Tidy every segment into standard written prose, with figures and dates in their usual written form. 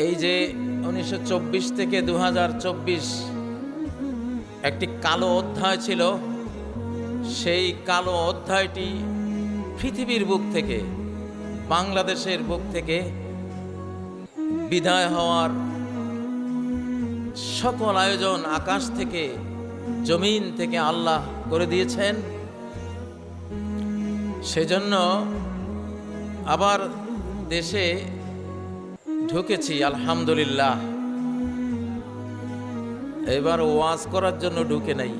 এই যে 1924 থেকে 2024 একটি কালো অধ্যায় ছিল, সেই কালো অধ্যায়টি পৃথিবীর বুক থেকে, বাংলাদেশের বুক থেকে বিদায় হওয়ার সকল আয়োজন আকাশ থেকে, জমিন থেকে আল্লাহ করে দিয়েছেন। সেজন্য আবার দেশে ঢুকেছি আলহামদুলিল্লাহ। এবার ওয়াজ করার জন্য ঢুকে নাই,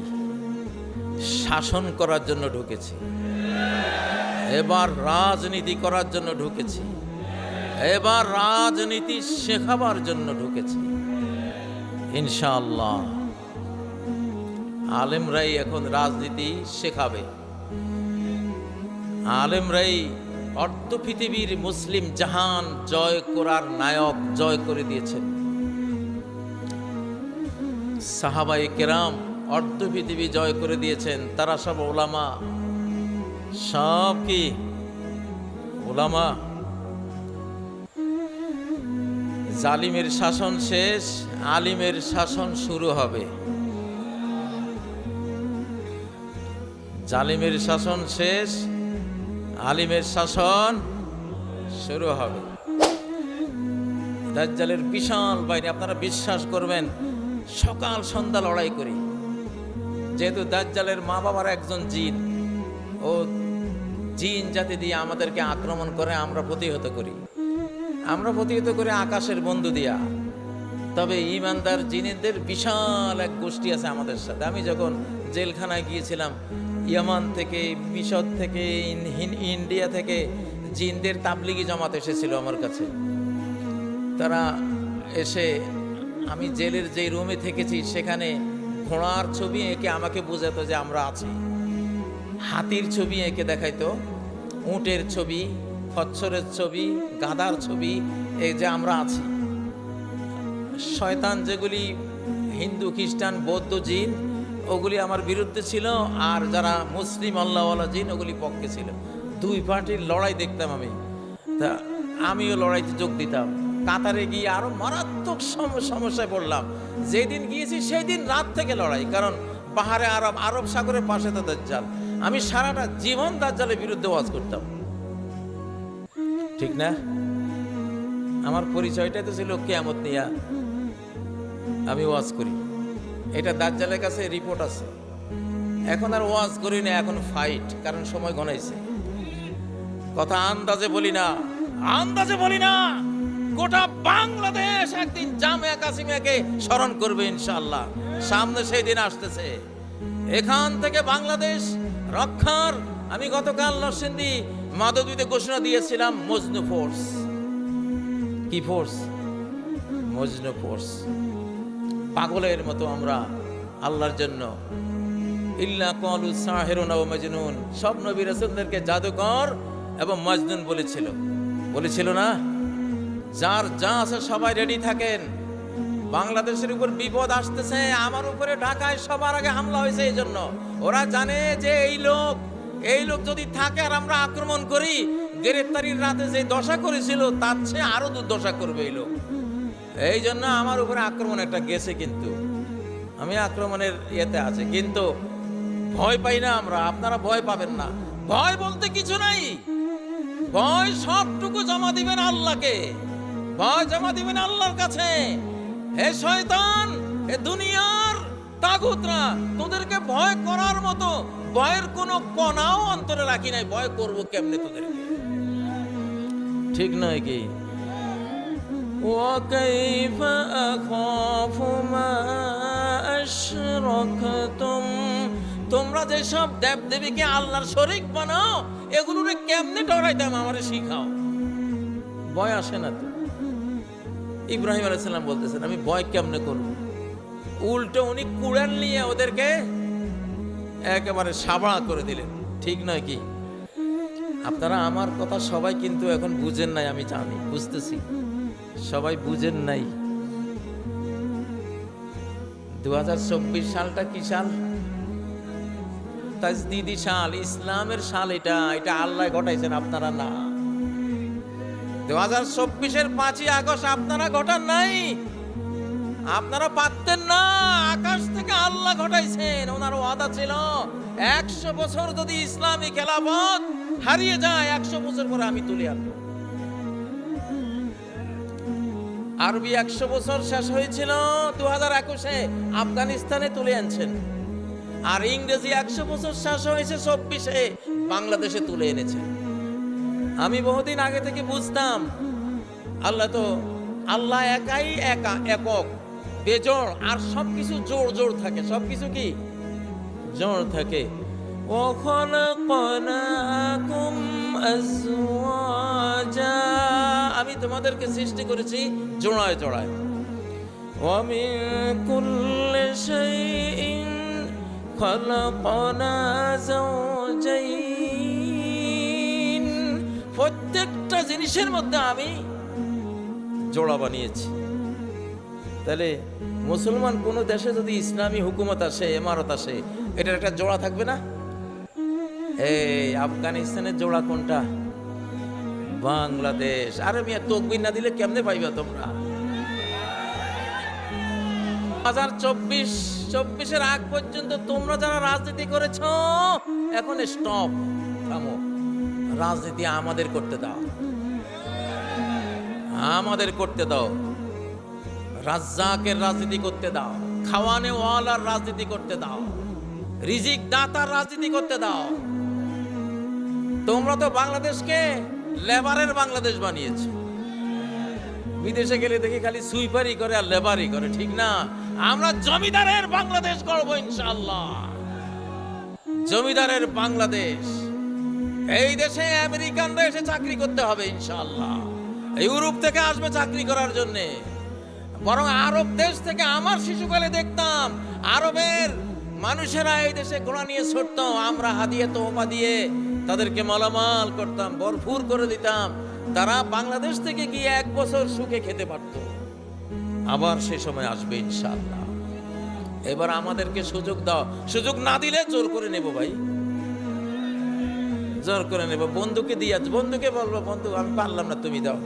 শাসন করার জন্য ঢুকেছি। এবার রাজনীতি করার জন্য ঢুকেছি, এবার রাজনীতি শেখাবার জন্য ঢুকেছি ইনশাআল্লাহ। আলেমরাই এখন রাজনীতি শেখাবে, আলেমরাই অর্ধ পৃথিবীর মুসলিম জাহান জয় করার নায়ক জয় করে দিয়েছেন। সাহাবায়ে কেরাম অর্ধ পৃথিবী জয় করে দিয়েছেন, তারা সব ওলামা, সব কি ওলামা। জালিমের শাসন শেষ, আলিমের শাসন শুরু হবে। জালিমের শাসন শেষ, আলিমের শাসন শুরু হবে। দাজ্জালের বিশাল বাহিনী, আপনারা বিশ্বাস করবেন সকাল সন্ধ্যা লড়াই করি। যেহেতু দাজ্জালের মা বাবার একজন জিন, ও জিন জাতি দিয়ে আমাদেরকে আক্রমণ করে, আমরা প্রতিহত করি। আমরা প্রতিহত করে আকাশের বন্ধু দিয়া। তবে ঈমানদার জিনেদের বিশাল এক গোষ্ঠী আছে আমাদের সাথে। আমি যখন জেলখানায় গিয়েছিলাম, ইয়ামান থেকে, মিশর থেকে, ইন্ডিয়া থেকে জিনদের তাবলিগি জামাত এসেছিল আমার কাছে। তারা এসে, আমি জেলের যে রুমে থেকেছি সেখানে ঘোড়ার ছবি এঁকে আমাকে বোঝাতো যে আমরা আছি, হাতির ছবি এঁকে দেখাইতো, উটের ছবি, খচ্চরের ছবি, গাধার ছবি, এই যে আমরা আছি। শয়তান যেগুলি হিন্দু, খ্রিস্টান, বৌদ্ধ জিন, ওগুলি আমার বিরুদ্ধে ছিল, আর যারা মুসলিম আল্লাহওয়ালা জিন ওগুলি পক্ষে ছিল। দুই পার্টির লড়াই দেখতাম আমি। তা আমিও লড়াইতে যোগ দিতাম। কাতারে গিয়ে আরো মারাত্মক সমস্যায় পড়লাম। যেদিন গিয়েছি সেই দিন রাত থেকে লড়াই, কারণ পাহাড়ে আরব সাগরের পাশে তো দাজ্জাল। আমি সারাটা জীবন দাজ্জালের বিরুদ্ধে ওয়াজ করতাম, ঠিক না? আমার পরিচয়টা তো ছিল কিয়ামত নিয়া আমি ওয়াজ করি, এটা দাজ্জালের কাছে রিপোর্ট আছে। এখন আর ওয়াজ করি না, এখন ফাইট, কারণ সময় ঘনাইছে। কথা আন্দাজে বলি না, আন্দাজে বলি না। গোটা বাংলাদেশ একদিন জামিয়া কাসিমিয়াকে স্মরণ করবে ইনশাআল্লাহ। সামনে সেই দিন আসতেছে। এখান থেকে বাংলাদেশ রক্ষার আমি গতকাল নরসিংদী মাধবদীতে ঘোষণা দিয়েছিলাম মজনু ফোর্স। কি ফোর্স? মজনু ফোর্স। পাগলের মতো আমরা আল্লাহর জন্য, ইল্লা ক্বালু সাহিরুন ওয়া মাজনুন, সব নবী রাসূলদেরকে জাদুকর এবং মজনুন বলেছিল না? যার যা আছে সবাই রেডি থাকেন। বাংলাদেশের উপর বিপদ আসতেছে, আমার উপরে ঢাকায় সবার আগে হামলা হয়েছে। এই জন্য ওরা জানে যে এই লোক যদি থাকে আর আমরা আক্রমণ করি, গ্রেফতারির রাতে যে দশা করেছিল তার চেয়ে আরো দুর্দশা করবে এই লোক। এই জন্য আমার উপরে আক্রমণ একটা গেছে, কিন্তু আমি আক্রমণের ইয়েতে আছে, কিন্তু ভয় পাই না আমরা। আপনারা ভয় পাবেন না। ভয় বলতে কিছু নাই। ভয় সবটুকু জমা দিবেন আল্লাহকে, ভয় জমা দিবেন আল্লাহর কাছে। হে শয়তান, হে দুনিয়ার তাগুতরা, তোদেরকে ভয় করার মতো ভয়ের কোনো কণাও অন্তরে রাখি নাই। ভয় করবো কেমনে তোদেরকে? ঠিক নয় কি? وَكَيْفَ أَخَافُ مَا أَشْرَكْتُمْ, তোমরা যেসব দেবদেবীকে আল্লাহর শরীক বানাও, এগুলোরে কেমনে ডরাইতাম আমারে শিখাও। ভয় আসে না তো। ইব্রাহিম আলাইহিস সালাম বলতেছেন আমি ভয় কেমনে করব? উল্টো উনি কুরআন নিয়ে ওদেরকে একেবারে সাবাড় করে দিলেন। ঠিক নয় কি? আপনারা আমার কথা সবাই কিন্তু এখন বুঝেন নাই, আমি জানি, বুঝতেছি সবাই বুঝেন নাই। 2024 সালটা কি সাল? তাজদিদি সাল, ইসলামের সাল। এটা আল্লাহ ঘটাইছেন, আপনারা না। 2024-এর 5ই আগস্ট আপনারা ঘটান নাই, আপনারা পারতেন না, আকাশ থেকে আল্লাহ ঘটাইছেন। ওনার ওয়াদা ছিল 100 বছর যদি ইসলামী খেলাফত হারিয়ে যায় 100 বছর পরে আমি তুলে আনবো। আরবি 100 বছর শেষ হয়েছিল 2021-এ, আফগানিস্তানে তুলে আনছেন। আর ইংরেজি 100 বছর শেষ হয়েছে 24-এ, বাংলাদেশে তুলে এনেছেন। আমি বহুদিন আগে থেকে বুঝতাম আল্লাহ একাই একক বেজোড়, আর সবকিছু জোড় জোড় থাকে, সবকিছু কি জোড় থাকে। আমি তোমাদেরকে সৃষ্টি করেছি জোড়ায় জোড়ায়। প্রত্যেকটা জিনিসের মধ্যে আমি জোড়া বানিয়েছি। তাহলে মুসলমান কোন দেশে যদি ইসলামী হুকুমত আসে, ইমারত আসে, এটার একটা জোড়া থাকবে না? এই আফগানিস্তানের জোড়া কোনটা? বাংলাদেশ। আরে মিয়া, তকবির না দিলে কেমনে পাইবা তোমরা? 2024-এর আগ পর্যন্ত তোমরা যারা রাজনীতি করেছ, এখন স্টপ, থামো। রাজনীতি আমাদের করতে দাও, আমাদের করতে দাও। রাজ্জাকের রাজনীতি করতে দাও, খাওয়ানে ওয়ালার রাজনীতি করতে দাও, রিজিক দাতার রাজনীতি করতে দাও। তোমরা তো বাংলাদেশকে লেবারের বাংলাদেশ বানিয়েছো। বিদেশে গেলে দেখি খালি সুইপারি করে আর লেবারি করে, ঠিক না? আমরা জমিদারের বাংলাদেশ করবো ইনশাআল্লাহ, জমিদারের বাংলাদেশ। এই দেশে আমেরিকানরা এসে চাকরি করতে হবে ইনশাআল্লাহ, ইউরোপ থেকে আসবে চাকরি করার জন্যে। বরং আরব দেশ থেকে আমার শিশুকালে দেখতাম আরবের মানুষেরা এই দেশে ঘোড়া নিয়ে ছুটতো, আমরা হাদিয়া তোহফা দিয়ে তাদেরকে মালামাল করতাম, ভরপুর করে দিতাম। তারা বাংলাদেশ থেকে গিয়ে 1 বছর সুখে খেতে পারত। আবার সে সময় আসবে ইনশাআল্লাহ। এবার আমাদেরকে সুযোগ দাও, সুযোগ না দিলে জোর করে নেব ভাই, জোর করে নেব। বন্ধুকে দিয়ে, বন্ধুকে বলবো, বন্ধু আমি পারলাম না, তুমি দাও।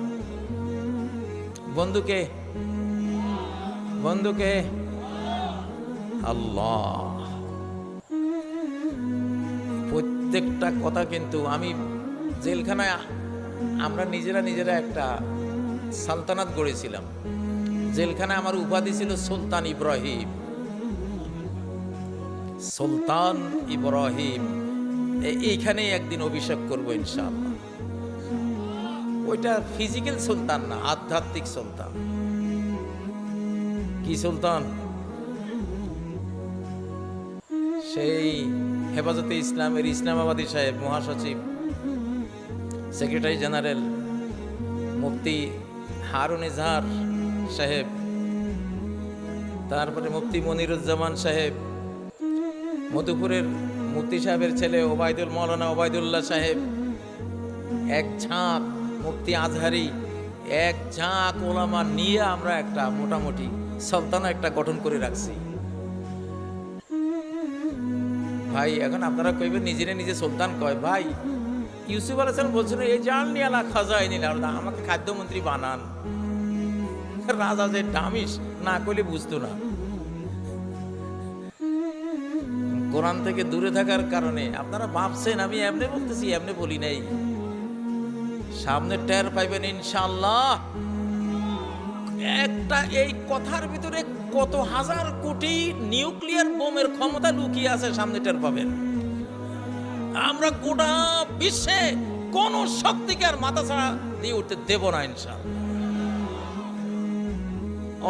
বন্ধুকে বন্ধুকে আল্লাহ। প্রত্যেকটা কথা কিন্তু আমি জেলখানায়, আমরা নিজেরা একটা সালতানাত গড়েছিলাম। জেলখানায় আমার উপাধি ছিল সুলতান ইব্রাহিম, সুলতান ইব্রাহিম। এইখানেই একদিন অভিষেক করবো ইনশাআল্লাহ। ওইটা ফিজিক্যাল সুলতান না, আধ্যাত্মিক সুলতান। কি সুলতান? সেই হেফাজতে ইসলামের ইসলামাবাদী সাহেব, মহাসচিব, সেক্রেটারি জেনারেল মুফতি হারুন ইজহার সাহেব, তারপরে মুফতি মনিরুজ্জামান সাহেব, মধুপুরের মুফতি সাহেবের ছেলে মৌলানা ওবায়দুল্লাহ সাহেব, এক ঝাঁক মুফতি আজহারি, এক ঝাঁক ওলামা নিয়ে আমরা একটা মোটামুটি সুলতানা একটা গঠন করে রাখছি। ভাই এখন আপনারা কইবেন নিজে নিজে সুলতান কয়। ভাই ইউসুফ আলাইহিস সালাম বলছিল এই জাল নিয়ালা খাজাই নিলাম, আমাকে খাদ্যমন্ত্রী বানান। রাজা যে ডামিস না কইলে বুঝতো না। কোরআন থেকে দূরে থাকার কারণে আপনারা ভাবছেন আমি এমনি বলতেছি, এমনি বলি নাই। সামনে টের পাইবেন ইনশাআল্লাহ। একটা এই কথার ভিতরে কত হাজার কোটি নিউক্লিয়ার বোমের ক্ষমতা লুকিয়ে আছে, সামনে টের পাবেন। আমরা গোটা বিশ্বে কোন শক্তিকে আর মাথা ছাড়া দিয়ে উঠতে দেব না ইনশাআল্লাহ।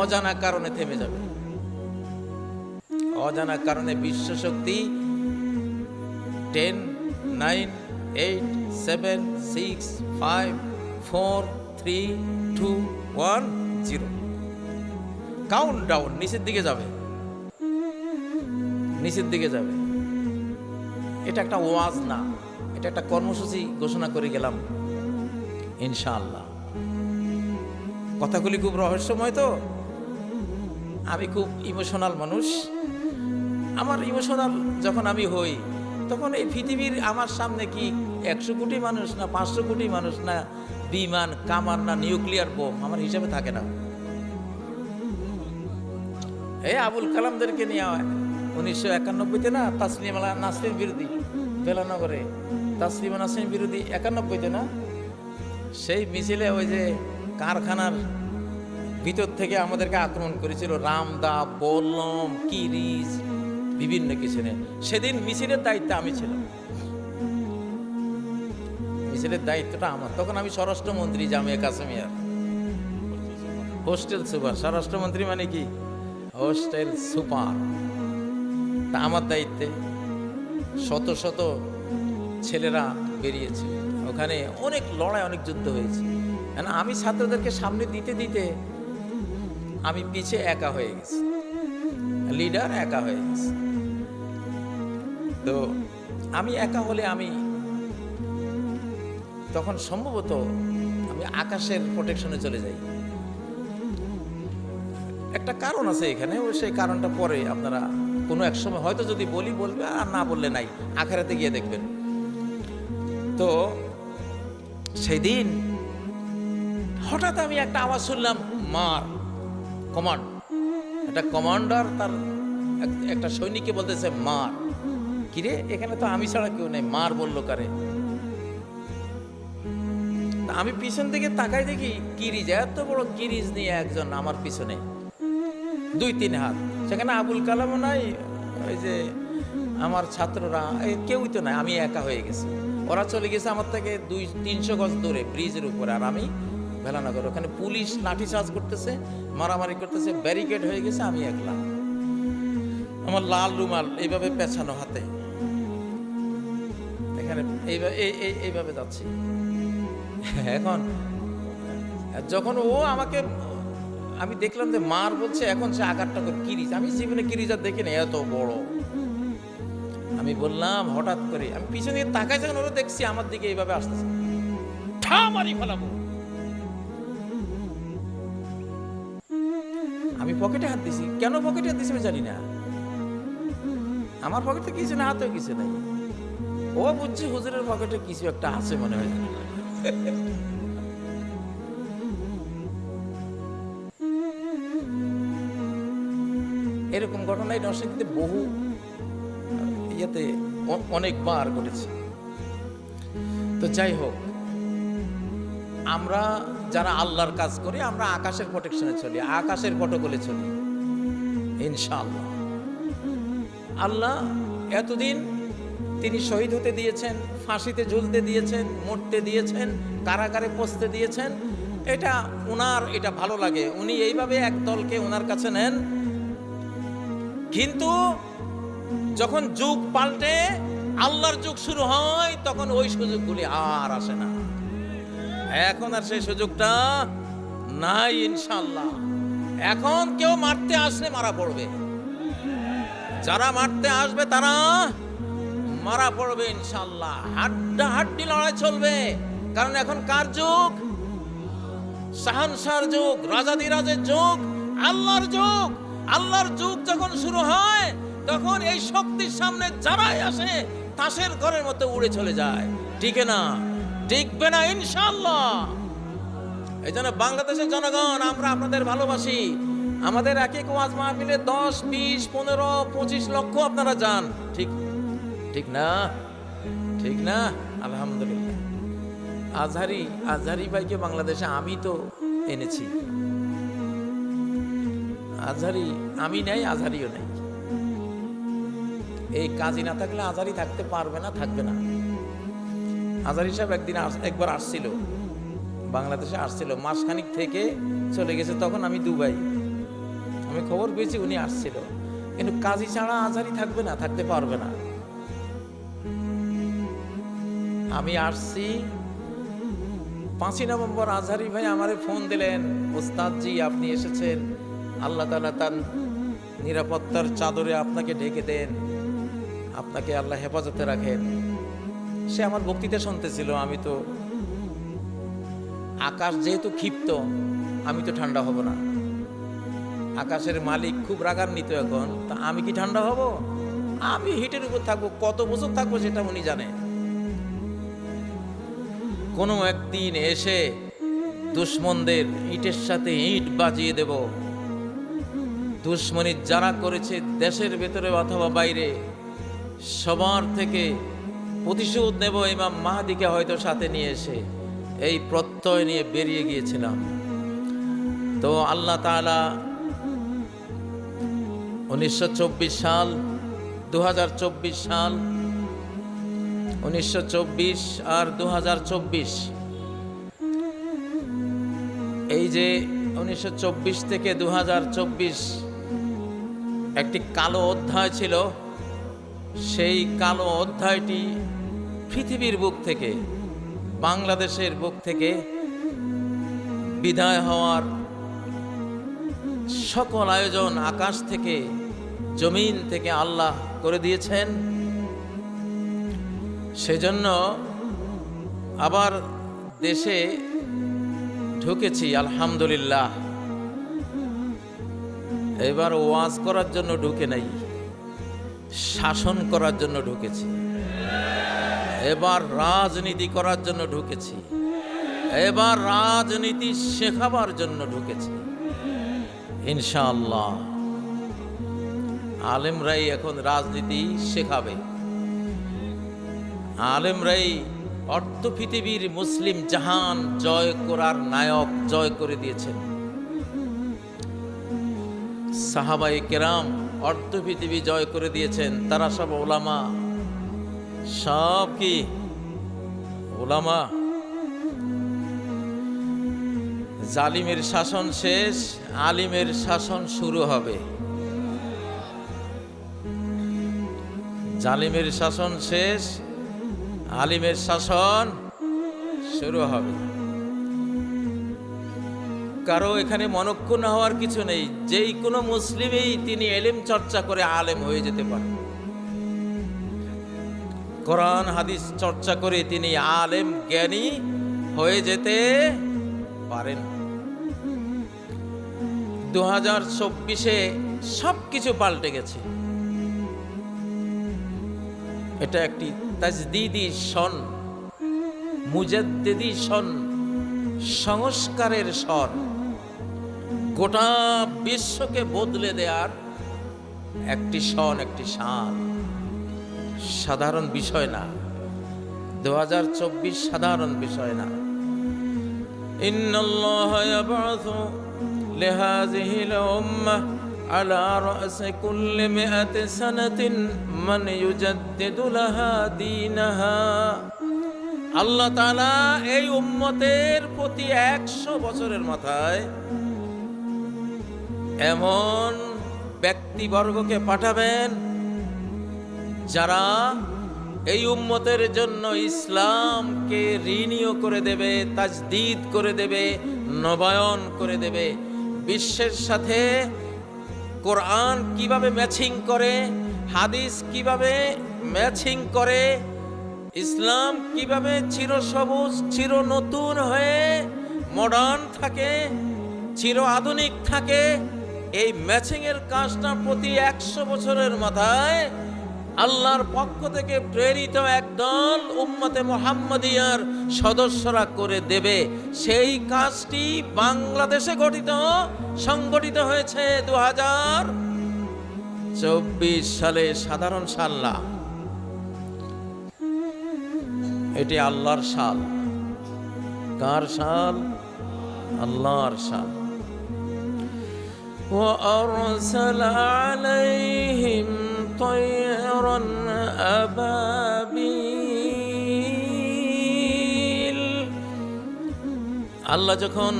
অজানা কারণে থেমে যাবে, অজানা কারণে বিশ্ব শক্তি 10, 9, 8, 7, 6, 5, 4, 3, 2, 1, 0 কাউন্ট ডাউন নিচের দিকে যাবে, নিচের দিকে যাবে। এটা একটা ওয়াজ না, এটা একটা কর্মসূচি ঘোষণা করে গেলাম ইনশাআল্লাহ। কথাগুলি খুব রহস্যময়, তো আমি খুব ইমোশনাল মানুষ। আমার ইমোশনাল যখন আমি হই, তখন এই পৃথিবীর আমার সামনে কি 100 কোটি মানুষ না 500 কোটি মানুষ না বিমান, কামান না নিউক্লিয়ার বোম আমার হিসাবে থাকে না। এই আবুল কালামদেরকে নিয়ে 1991-তে না তাসলিমা নাসরিন বিরোধী বেলানগরে, তাসলিমা নাসরিন বিরোধী 91-তে না, সেই মিছিলে ওই যে কারখানার ভিতর থেকে আমাদেরকে আক্রমণ করেছিল রামদা, বললম, কিরিজ, বিভিন্ন কিছু নিয়ে। সেদিন মিছিলের দায়িত্বে আমি ছিলাম, মিছিলের দায়িত্বটা আমার। তখন আমি স্বরাষ্ট্রমন্ত্রী জামিয়া কাসেমিয়ার, হোস্টেল সুপার। স্বরাষ্ট্রমন্ত্রী মানে কি? Hostel super. তা আমার দায়িত্বে শত শত ছেলেরা বেরিয়েছে, ওখানে অনেক লড়াই, অনেক যুদ্ধ হয়েছে। আমি ছাত্রদেরকে সামনে দিতে দিতে আমি পিছে একা হয়ে গেছি, লিডার একা হয়ে গেছি। তো আমি একা হলে আমি তখন সম্ভবত আমি আকাশের প্রোটেকশনে চলে যাই। একটা কারণ আছে এখানে, সেই কারণটা পরে আপনারা কোনো এক সময় হয়তো যদি বলি বলবে, আর না বললে নাই, আখেরাতে গিয়ে দেখবেন। তো সেদিন হঠাৎ আমি একটা আওয়াজ শুনলাম, মার, কমান্ড। একটা কমান্ডার তার একটা সৈনিককে বলতেছে মার। কিরে, এখানে তো আমি ছাড়া কেউ নেই, মার বললো কারে? আমি পিছন থেকে তাকাই দেখি কিরিজ, এত বড় কিরিজ নিয়ে একজন আমার পিছনে, 2-3 হাত। সেখানে আবুল কালামও নাই, ওই যে আমার ছাত্ররা কেউই তো নাই, আমি একা হয়ে গেছি। ওরা চলে গেছে আমার থেকে 200-300 গজ দূরে ব্রিজের উপরে, আর আমি ভেলানগর। ওখানে পুলিশ লাঠিচার্জ করতেছে, মারামারি করতেছে, ব্যারিকেড হয়ে গেছে, আমি একলা। আমার লাল রুমাল এইভাবে পেছানো হাতে, এখানে এইভাবে যাচ্ছি। এখন যখন ও আমাকে, আমি দেখলাম যে মার বলছে, এখন সে আঘাতটা করে কিরিজ। আমি জীবনে কিরিজ আর দেখি না এত বড়। আমি বললাম হঠাৎ করে, আমি পিছনে দিকে তাকাই, যখন ওরা দেখছি আমার দিকে এইভাবে আসতেছে, ঠা মারি ফেলাবো। আমি পকেটে হাত দিছি। কেন পকেটে হাত দিছি আমি জানি না, আমার পকেটে কিছু না, হাতেও কিছু নাই। ও বুঝছি হুজুরের পকেটে কিছু একটা আছে মনে হয়। এরকম ঘটনাই নরসিংদীতে বহু ইয়েতে অনেকবার ঘটেছে। তো যাই হোক, আমরা যারা আল্লাহর কাজ করি, আমরা আকাশের প্রোটেকশনে চলি, আকাশের প্রটোকলে চলি ইনশাআল্লাহ। আল্লাহ এতদিন তিনি শহীদ হতে দিয়েছেন, ফাঁসিতে ঝুলতে দিয়েছেন, মরতে দিয়েছেন, কারাগারে পচতে দিয়েছেন। এটা ওনার, এটা ভালো লাগে, উনি এইভাবে এক দলকে ওনার কাছে নেন। কিন্তু যখন যুগ পাল্টে আল্লাহর যুগ শুরু হয়, তখন ওই সুযোগগুলি আর আসে না। এখন আর সেই সুযোগটা নাই ইনশাআল্লাহ। এখন কেউ মারতে আসলে মারা পড়বে, যারা মারতে আসবে তারা মারা পড়বে ইনশাআল্লাহ। হাড্ডাহাড্ডি লড়াই চলবে। কারণ এখন কার যুগ? শাহানশাহর যুগ, রাজাদিরাজের যুগ, আল্লাহর যুগ। আল্লাহর যুগ যখন শুরু হয়, তখন এই শক্তির সামনে যারাই আসে তাসের ঘরের মতো উড়ে চলে যায়। টিকে না, টিকবে না ইনশাআল্লাহ। এই জন্য বাংলাদেশের জনগণ, আমরা আপনাদের ভালোবাসি। আমাদের এক এক ওয়াজ মাহফিলে 10, 20, 15, 25 লক্ষ আপনারা যান। ঠিক ঠিক না? ঠিক না? আলহামদুলিল্লাহ। আজহারি ভাইকে বাংলাদেশে আমি তো এনেছি। আজহারি আমি নাই, আজহারিও নাই। এই কাজই না থাকলে আজহারি থাকতে পারবে না, থাকবে না। আজহারি সাহেব একবার আসছিল, বাংলাদেশে আসছিল, মাসখানিক থেকে চলে গেছে। তখন আমি দুবাই, আমি খবর পেয়েছি উনি আসছিল। কিন্তু কাজী ছাড়া আজহারি থাকবে না, থাকতে পারবে না। আমি আসছি 5ই নভেম্বর। আজহারি ভাই আমারে ফোন দিলেন, ওস্তাদজি আপনি এসেছেন, আল্লাহ তাআলা তার নিরাপত্তার চাদরে আপনাকে ঢেকে দেন, আপনাকে আল্লাহ হেফাজতে রাখেন। সে আমার বক্তৃতা শুনতেছিল। আমি তো, আকাশ যেহেতু ক্ষিপ্ত, আমি তো ঠান্ডা হব না। আকাশের মালিক খুব রাগান্বিত এখন, তা আমি কি ঠান্ডা হব? আমি হিটের উপর থাকবো, কত বছর থাকবো সেটা উনি জানে। কোনো একদিন এসে দুশ্মনদের ইটের সাথে ইট বাজিয়ে দেব। দুশ্মনী যারা করেছে দেশের ভেতরে অথবা বাইরে, সবার থেকে প্রতিশোধ নেব ইমাম মাহদিকে হয়তো সাথে নিয়ে এসে, এই প্রত্যয় নিয়ে বেরিয়ে গিয়েছিলাম। তো আল্লাহ তাআলা 1924 সাল, 2024 সাল, 1924 আর 2024, এই যে 1924 থেকে 2024 একটি কালো অধ্যায় ছিল। সেই কালো অধ্যায়টি পৃথিবীর বুক থেকে, বাংলাদেশের বুক থেকে বিদায় হওয়ার সকল আয়োজন আকাশ থেকে, জমিন থেকে আল্লাহ করে দিয়েছেন। সেজন্য আবার দেশে ঢুকেছি আলহামদুলিল্লাহ। এবার ওয়াজ করার জন্য ঢুকে নাই, শাসন করার জন্য ঢুকেছি। এবার রাজনীতি করার জন্য ঢুকেছি, এবার রাজনীতি শেখাবার জন্য ঢুকেছি ইনশাআল্লাহ। আলেমরাই এখন রাজনীতি শেখাবে। আলেমরাই অর্ধ পৃথিবীর মুসলিম জাহান জয় করার নায়ক জয় করে দিয়েছেন। সাহাবায়ে কেরাম অর্ধ পৃথিবী জয় করে দিয়েছেন। তারা সব ওলামা, সব কি ওলামা। জালিমের শাসন শেষ, আলিমের শাসন শুরু হবে। জালিমের শাসন শেষ, আলিমের শাসন শুরু হবে। কারো এখানে মনক্ষুণ্ণ হওয়ার কিছু নেই। যেই কোনো মুসলিমই তিনি ইলম চর্চা করে আলেম হয়ে যেতে পারে। কোরআন হাদিস চর্চা করে তিনি আলেম জ্ঞানী হয়ে যেতে পারেন। 2024-এ সবকিছু পাল্টে গেছে। এটা একটি তাজদিদি সন, মুজাদ্দিদি সন, সংস্কারের সন। গোটা বিশ্বকে বদলে দেওয়ার একটি সন, একটি শান। সাধারণ বিষয় না, 2024 সাধারণ বিষয় না। ইন্নাল্লাহা ইয়াবআসু লিহাযিহিল উম্মাহ আলা রা'সি কুল্লি মিআতি সানাতিন মান ইউজাদ্দিদু লাহা দীনাহা। আল্লাহ তাআলা এই উম্মতের প্রতি 100 বছরের মাথায় এমন ব্যক্তিবর্গকে পাঠাবেন যারা এই উম্মতের জন্য ইসলামকে রিনিউ করে দেবে, তাজদীদ করে দেবে, নবায়ন করে দেবে। বিশ্বের সাথে কোরআন কিভাবে ম্যাচিং করে, হাদিস কিভাবে ম্যাচিং করে, ইসলাম কিভাবে চিরসবুজ চির নতুন হয়ে মডার্ন থাকে, চির আধুনিক থাকে, এই ম্যাচিংয়ের কাজটা প্রতি 100 বছরের মাথায় আল্লাহর পক্ষ থেকে প্রেরিত একদল উম্মতে মুহাম্মাদিয়ার সদস্যরা করে দেবে। সেই কাজটি বাংলাদেশে সংগঠিত হয়েছে 2024 সালে। সাধারণ সাল না, এটি আল্লাহর সাল। কার সাল? আল্লাহর সাল। وأرسل عليهم طيرا أبابيل। আল্লাহ যখন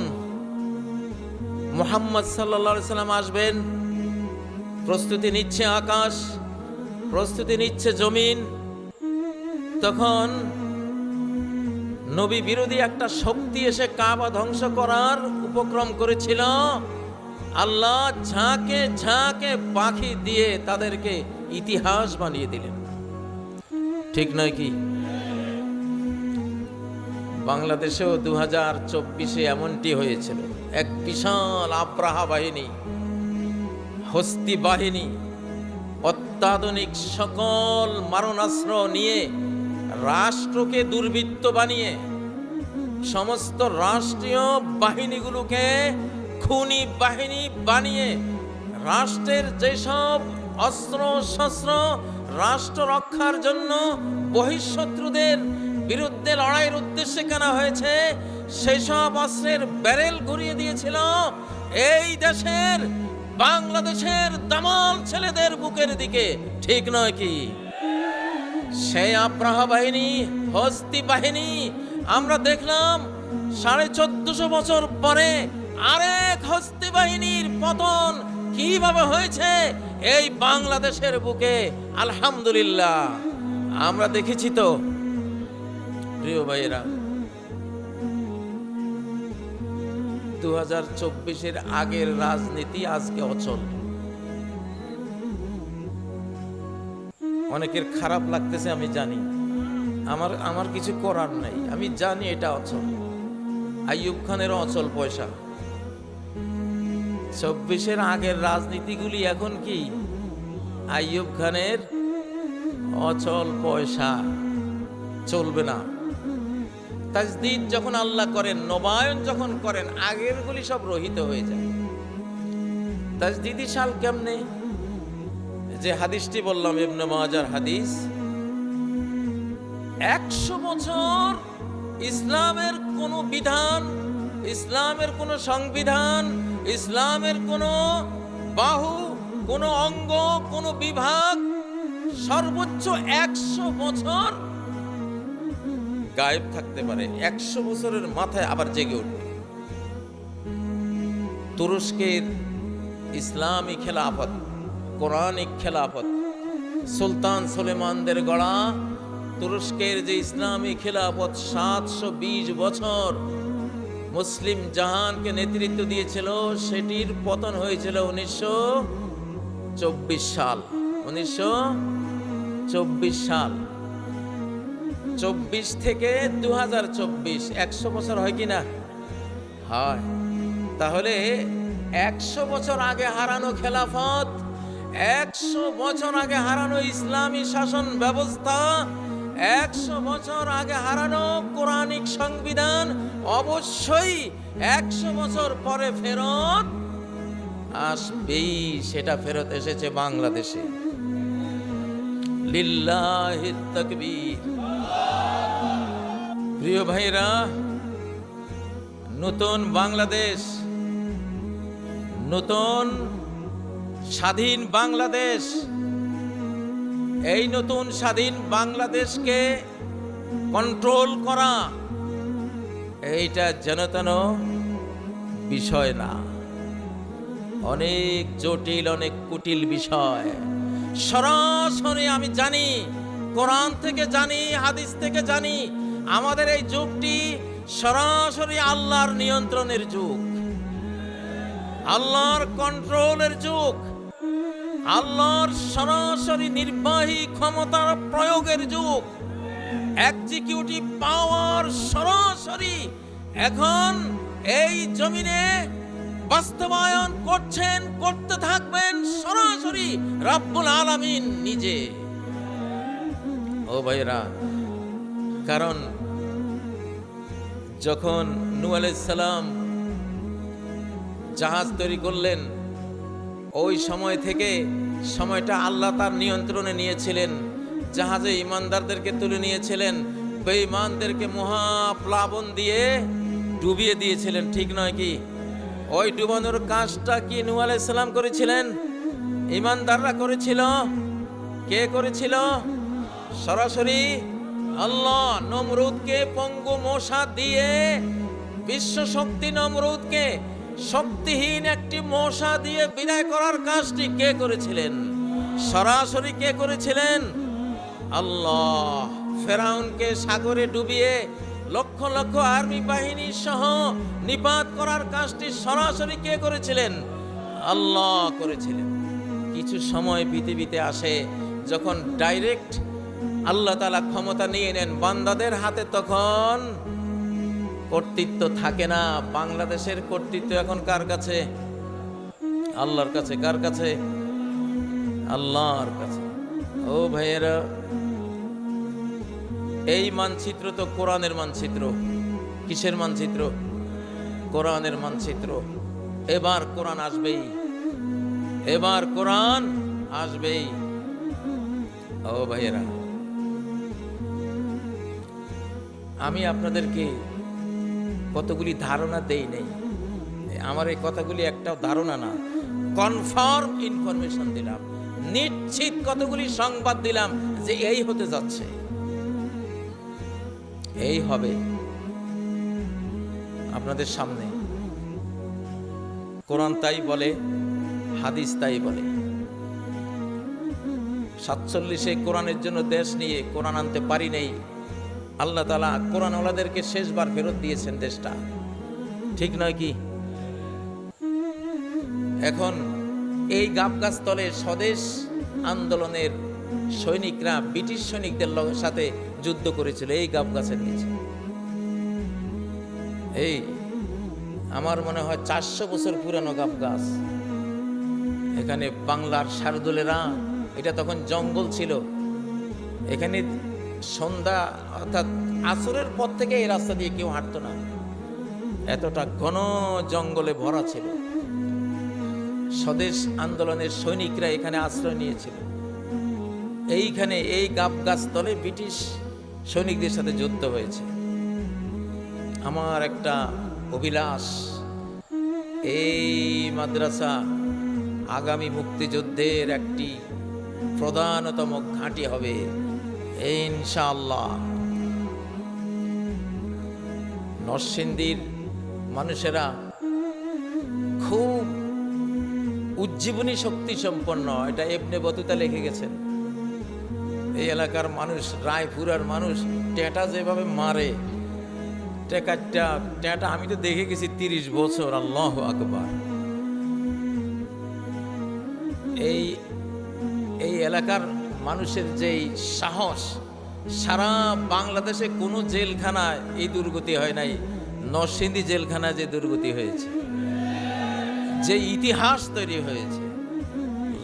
মুহাম্মদ সাল্লাল্লাহু আলাইহি সাল্লাম আসবেন, প্রস্তুতি নিচ্ছে আকাশ, প্রস্তুতি নিচ্ছে জমিন, তখন নবী বিরোধী একটা শক্তি এসে কাবা ধ্বংস করার উপক্রম করেছিল। আল্লাহ ঝাঁকে ঝাঁকে পাখি দিয়ে তাদেরকে ইতিহাস বানিয়ে দিলেন। ঠিক নয় কি? বাংলাদেশেও 2024-এ এমনটি হয়েছিল। এক বিশাল আব্রাহা বাহিনী, হস্তি বাহিনী, অত্যাধুনিক সকল মারণাস্ত্র নিয়ে রাষ্ট্রকে দুর্বৃত্ত বানিয়ে সমস্ত রাষ্ট্রীয় বাহিনীগুলোকে খুনি বাহিনী বানিয়ে রাষ্ট্রের যেসব অস্ত্র শস্ত্র রাষ্ট্র রক্ষার জন্য বহিঃশত্রুদের বিরুদ্ধে লড়াইয়ের উদ্দেশ্যে কেনা হয়েছে, সেসব অস্ত্রের ব্যারেল ঘুরিয়ে দিয়েছিল এই দেশের বাংলাদেশের দামাল ছেলেদের বুকের দিকে, ঠিক নয় কি? সেই আব্রাহা বাহিনী, হস্তি বাহিনী আমরা দেখলাম 1450 বছর পরে আরেক হস্তি বাহিনীর পতন কিভাবে হয়েছে এই বাংলাদেশের বুকে। আলহামদুলিল্লাহ আমরা দেখেছি তো প্রিয় ভাইয়েরা। 2024-এর আগের রাজনীতি আজকে অচল। অনেকের খারাপ লাগতেছে আমি জানি, আমার কিছু করার নাই, আমি জানি এটা অচল। আইয়ুব খানেরও অচল পয়সা। 24-এর আগের রাজনীতিগুলি এখন কি? আইয়ুব খানের অচল পয়সা, চলবে না। তাজদীদ যখন আল্লাহ করেন, নবায়ন যখন করেন, আগের গুলি সব রহিত হয়ে যায়। তাজদীদি সাল কেমনে? যে হাদিসটি বললাম ইবনে মাজার হাদিস, 100 বছর ইসলামের কোন বিধান, ইসলামের কোন সংবিধান, ইসলামের কোন বাহু, কোন অঙ্গ, কোন বিভাগ সর্বোচ্চ 100 বছর গায়েব থাকতে পারে। 100 বছরের মাথায় আবার জেগে উঠবে। তুরস্কের ইসলামী খেলাফত, কোরআনিক খেলাফত, সুলতান সুলেমানদের গড়া তুরস্কের যে ইসলামী খেলাফত 720 বছর মুসলিম জাহানকে নেতৃত্ব দিয়েছিল, সেটির পতন হয়েছিল 1924 সাল। 1924 সাল, 24 থেকে 2024, 100 বছর হয় কি না? হয়। তাহলে 100 বছর আগে হারানো খেলাফত, 100 বছর আগে হারানো ইসলামী শাসন ব্যবস্থা, 100 বছর আগে হারানো কোরআনিক সংবিধান অবশ্যই 100 বছর পরে ফেরত আসবেই। সেটা ফেরত এসেছে বাংলাদেশে। লিল্লাহিত তাকবীর। প্রিয় ভাইরা, নতুন বাংলাদেশ, নতুন স্বাধীন বাংলাদেশ, এই নতুন স্বাধীন বাংলাদেশকে কন্ট্রোল করা এইটা যেন তেন বিষয় না, অনেক জটিল, অনেক কুটিল বিষয়। সরাসরি আমি জানি, কোরআন থেকে জানি, হাদিস থেকে জানি, আমাদের এই যুগটি সরাসরি আল্লাহর নিয়ন্ত্রণের যুগ, আল্লাহর কন্ট্রোলের যুগ, আল্লাহর সরাসরি নির্বাহী ক্ষমতার প্রয়োগের যুগ। এক্সিকিউটিভ পাওয়ার সরাসরি এখন এই জমিনে বাস্তবায়ন করছেন, করতে থাকবেন সরাসরি রব্বুল আলামিন নিজে। ও ভাইরা, কারণ যখন নূহ আলাইহিস সালাম জাহাজ তৈরি করলেন, ওই সময় থেকে সময়টা আল্লাহ তার নিয়ন্ত্রণে নিয়েছিলেন। জাহাজে ইমানদারদেরকে তুলে নিয়েছিলেন, বেঈমানদেরকে মহাপ্লাবন দিয়ে ডুবিয়ে দিয়েছিলেন, ঠিক নয় কি? ওই ডুবানোর কাজটা কি নূহ আলাইহিস সালাম করেছিলেন? ইমানদাররা করেছিল? কে করেছিল? সরাসরি আল্লাহ। নমরুদকে পঙ্গু মশা দিয়ে, বিশ্ব শক্তি নমরুদকে শক্তিহীন একটি মশা দিয়ে বিদায় করার কাজটি কে করেছিলেন? সরাসরি কে করেছিলেন? আল্লাহ। ফেরাউনকে সাগরে ডুবিয়ে লক্ষ লক্ষ আর্মি বাহিনী সহ নিপাত করার কাজটি সরাসরি কে করেছিলেন? আল্লাহ করেছিলেন। কিছু সময় পৃথিবীতে আসে যখন ডাইরেক্ট আল্লাহ তাআলা ক্ষমতা নিয়ে নেন বান্দাদের হাতে, তখন কর্তৃত্ব থাকে না। বাংলাদেশের কর্তৃত্ব এখন কার কাছে? আল্লাহর কাছে। কার কাছে? আল্লাহর কাছে। ও ভাইয়েরা, এই মানচিত্র তো কোরআনের মানচিত্র। কিসের মানচিত্র? কোরআনের মানচিত্র। এবার কোরআন আসবেই, এবার কোরআন আসবেই। ও ভাইয়েরা, আমি আপনাদেরকে কতগুলি ধারণা দেই নাই। আমার এই কথাগুলি একটাও ধারণা না, কনফার্ম ইনফরমেশন দিলাম, নিশ্চিত কতগুলি সংবাদ দিলাম যে এই হতে যাচ্ছে, এই হবে আপনাদের সামনে। কোরআন তাই বলে, হাদিস তাই বলে। 47 কোরআনের জন্য দেশ নিয়ে কোরআন আনতে পারি নাই। আল্লাহ তাআলা কোরআনওয়ালাদেরকে শেষবার ফেরত দিয়েছেন দেশটা, ঠিক নয় কি? এখন এই গাবগাছতলে স্বদেশ আন্দোলনের সৈনিকরা ব্রিটিশ সৈনিকদের সাথে যুদ্ধ করেছিল এই গাবগাছের নিচে। এই আমার মনে হয় 400 বছর পুরানো গাবগাছ। এখানে বাংলার শারদুলেরা, এটা তখন জঙ্গল ছিল, এখানে সন্ধ্যা অর্থাৎ আসরের পর থেকে এই রাস্তা দিয়ে কেউ হাঁটতো না, এতটা ঘন জঙ্গলে ভরা ছিল। স্বদেশ আন্দোলনের সৈনিকরা এখানে আশ্রয় নিয়েছিল। এইখানে এই গাবগাছতলে ব্রিটিশ সৈনিকদের সাথে যুদ্ধ হয়েছে। আমার একটা অভিলাষ, এই মাদ্রাসা আগামী মুক্তিযুদ্ধের একটি প্রধানতম ঘাঁটি হবে ইনশাআল্লাহ। নরসিংদীর মানুষেরা খুব উজ্জীবনী শক্তি সম্পন্ন, এটা ইবনে বতুতা লিখে গেছেন। এই এলাকার মানুষ, রায়পুরার মানুষ টেটা যেভাবে মারে, টেটা আমি তো দেখে গেছি 30 বছর। আল্লাহু আকবার। এই এলাকার মানুষের যেই সাহস, সারা বাংলাদেশে কোনো জেলখানায় এই দুর্গতি হয় নাই, নরসিংদী জেলখানায় যে দুর্গতি হয়েছে, যে ইতিহাস তৈরি হয়েছে।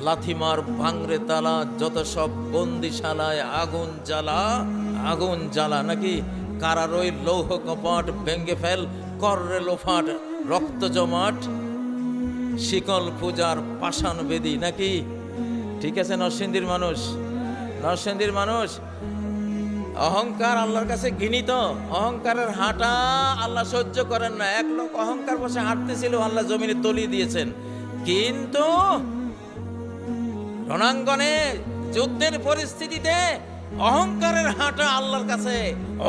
লাথিমার ভাঙরে তালা, যত সব বন্দিশালায় আগুন জ্বালা, আগুন জ্বালা নাকি, কারারই লৌহ কপাট ভেঙ্গে ফেল, কররে লোফাট রক্ত জমাট, শিকল পূজার পাষাণ বেদী নাকি। ঠিক আছে নরসিংদীর মানুষ, নরসিংদীর মানুষ অহংকার আল্লাহর কাছে ঘৃণিত। অহংকারের হাঁটা আল্লাহ সহ্য করেন না। এক লোক অহংকার বসে হাঁটতেছিল, আল্লাহ জমিনে তলিয়ে দিয়েছেন। কিন্তু রণাঙ্গনে যুদ্ধের পরিস্থিতিতে অহংকারের হাঁটা আল্লাহর কাছে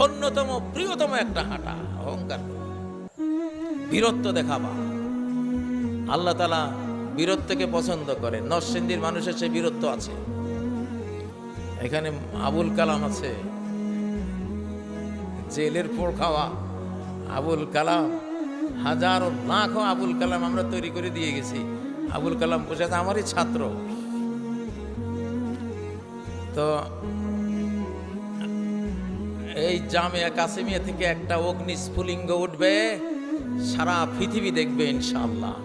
অন্যতম প্রিয়তম একটা হাঁটা। অহংকার, বীরত্ব দেখাবা, আল্লাহ তাআলা বীরত্বকে পছন্দ করেন। নরসিংদীর মানুষের সে বীরত্ব আছে। এখানে আবুল কালাম আছে, জেলের পোড় খাওয়া আবুল কালাম, হাজারো লাখো আবুল কালাম আমরা তৈরি করে দিয়ে গেছি। আবুল কালাম বসে আছে, আমারই ছাত্র। তো এই জামিয়া কাসিমিয়া থেকে একটা অগ্নি স্ফুলিঙ্গ উঠবে, সারা পৃথিবী দেখবে ইনশাআল্লাহ।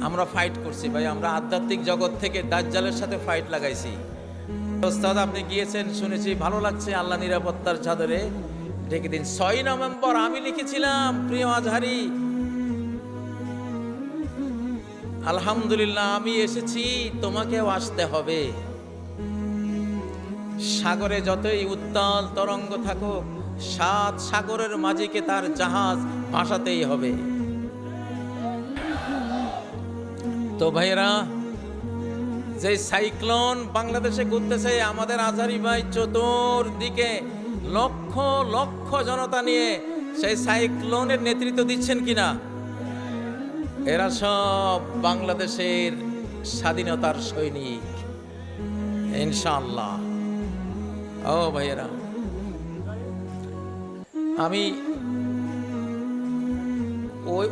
আমরা ফাইট করছি ভাই, আমরা আধ্যাত্মিক জগৎ থেকে দাজ্জালের সাথে ফাইট লাগাইছি। ওস্তাদ আপনি গিয়েছেন শুনেছি, ভালো লাগছে। আল্লাহ নিরাপত্তার চাদরে ঢেকে দিন। 6 নভেম্বর আমি লিখেছিলাম, প্রিয় আজহারি, আলহামদুলিল্লাহ আমি এসেছি, তোমাকেও আসতে হবে। সাগরে যতই উত্তাল তরঙ্গ থাকুক, 7 সাগরের মাঝিকে তার জাহাজ ভাসাতেই হবে। তো ভাইরা, যে সাইক্লোন বাংলাদেশে ঘুরতেছে, আমাদের আজহারি ভাই চতুর্দিকে লক্ষ লক্ষ জনতা নিয়ে সেই সাইক্লোনের নেতৃত্ব দিচ্ছেন কিনা? এরা সব বাংলাদেশের স্বাধীনতার সৈনিক ইনশাআল্লাহ। ও ভাইয়েরা, আমি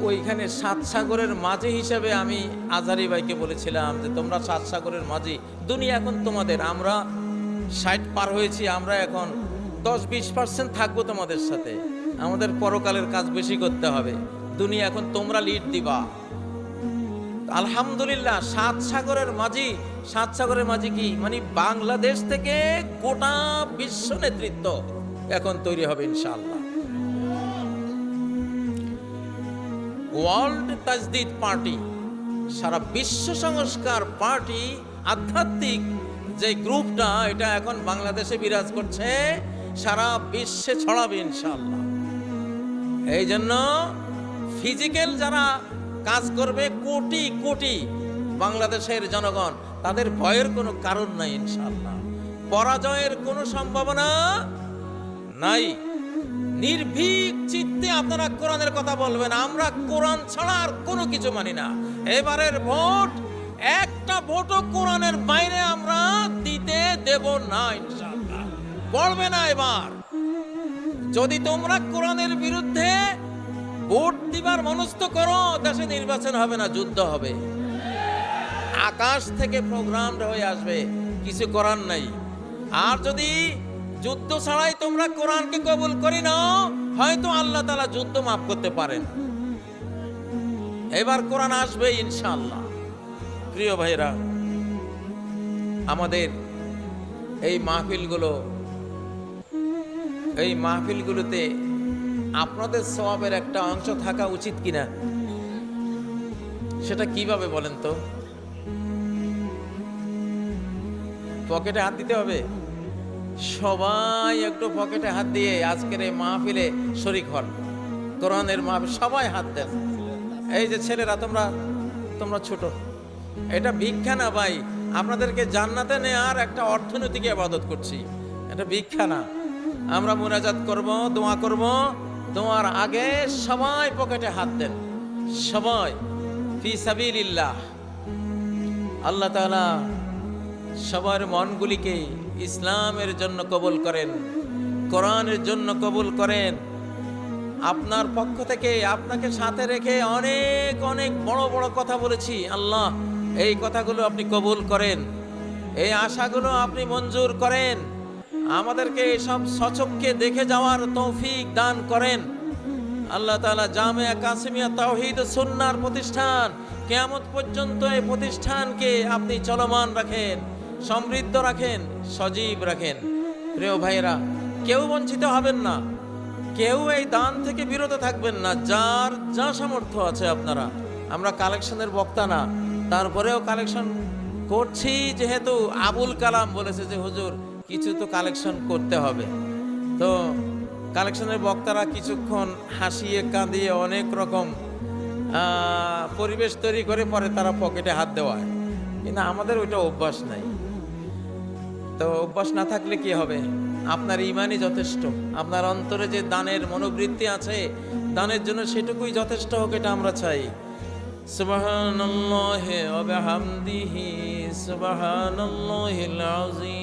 ওইখানে 7 সাগরের মাঝি হিসেবে আমি আজহারি ভাইকে বলেছিলাম যে তোমরা 7 সাগরের মাঝি, দুনিয়া এখন তোমাদের। আমরা 60 পার হয়েছি, আমরা এখন 10-20% থাকবো তোমাদের সাথে। আমাদের পরকালের কাজ বেশি করতে হবে, দুনিয়া এখন তোমরা লিড দিবা। আলহামদুলিল্লাহ 7 সাগরের মাঝি। 7 সাগরের মাঝি কি মানে, বাংলাদেশ থেকে গোটা বিশ্ব নেতৃত্ব এখন তৈরি হবে ইনশাআল্লাহ। ওয়ার্ল্ড তাজদিদ পার্টি, সারা বিশ্ব সংস্কার পার্টি, আধ্যাত্মিক যে গ্রুপটা, এটা এখন বাংলাদেশে বিরাজ করছে, সারা বিশ্বে ছড়াবে ইনশাআল্লাহ। এই জন্য ফিজিক্যাল যারা কাজ করবে, কোটি কোটি বাংলাদেশের জনগণ, তাদের ভয়ের কোনো কারণ নাই ইনশাআল্লাহ। পরাজয়ের কোনো সম্ভাবনা নাই। নির্ভীক চিত্তে আপনারা কোরআনের কথা বলবেন। আমরা কোরআন ছাড়া আর কোনো কিছু মানি না। এবারের ভোট, একটা ভোটও কোরআনের বাইরে আমরা দিতে দেব না ইনশাআল্লাহ। পড়বে না এবার। যদি তোমরা কোরআনের বিরুদ্ধে ভোট দিবার মনস্থ করো, দেশে নির্বাচন হবে না, যুদ্ধ হবে। আকাশ থেকে প্রোগ্রাম হয়ে আসবে, কিছু করার নাই। আর যদি যুদ্ধ ছাড়াই তোমরা কোরআনকে কবুল করি নাও, হয়তো আল্লাহ তাআলা যুদ্ধ মাফ করতে পারেন। এবার কোরআন আসবে ইনশাআল্লাহ। প্রিয় ভাইরা, আমাদের এই মাহফিলগুলোতে আপনাদের সওয়াবের একটা অংশ থাকা উচিত কিনা, সেটা কিভাবে বলেন তো? পকেটে হাত দিতে হবে। সবাই একটু পকেটে হাত দিয়ে আজকের এই মাহফিলে শরীক হন। কোরআনের মাহফিল, সবাই হাত দেন। এই যে ছেলেরা, তোমরা ছোট, এটা ভিক্ষা না ভাই। আপনাদেরকে জান্নাতে নেয়ার একটা অর্থনৈতিক ইবাদত করছি, এটা ভিক্ষা না। আমরা মুনাজাত করব, দোয়া করব, দোয়ার আগে সবাই পকেটে হাত দেন। সবাই ফি সাবিলিল্লাহ। আল্লাহ তাআলা সবার মনগুলিকে ইসলামের জন্য কবুল করেন, কোরআনের জন্য কবুল করেন। আপনার পক্ষ থেকে আপনাকে সাথে রেখে অনেক অনেক বড় বড় কথা বলেছি। আল্লাহ এই কথাগুলো আপনি কবুল করেন, এই আশাগুলো আপনি মঞ্জুর করেন। আমাদেরকে সব সচক্ষে দেখে যাওয়ার তৌফিক দান করেন। আল্লাহ তাআলা জামিয়া কাসিমিয়া তাওহীদ ও সুন্নাহর প্রতিষ্ঠান, কিয়ামত পর্যন্ত এই প্রতিষ্ঠানকে আপনি চলমান রাখেন, সমৃদ্ধ রাখেন, সজীব রাখেন। প্রিয় ভাইয়েরা, কেউ বঞ্চিত হবেন না, কেউ এই দান থেকে বিরত থাকবেন না। যার যা সামর্থ্য আছে আপনারা, আমরা কালেকশনের বক্তা না, তারপরেও কালেকশন করছি, যেহেতু আবুল কালাম বলেছে যে হুজুর কিছু তো কালেকশন করতে হবে। তো কালেকশনের বক্তারা কিছুক্ষণ হাসিয়ে কাঁদিয়ে অনেক রকম পরিবেশ তৈরি করে পরে তারা পকেটে হাত দেওয়ায়, কিন্তু আমাদের ওইটা অভ্যাস নাই। তো অভ্যাস না থাকলে কি হবে? আপনার ঈমানই যথেষ্ট। আপনার অন্তরে যে দানের মনোবৃত্তি আছে, দানের জন্য সেটুকুই যথেষ্ট হোক, এটা আমরা চাই। সুবহানাল্লাহি ওয়া বিহামদিহি, সুবহানাল্লাহিল আযীম।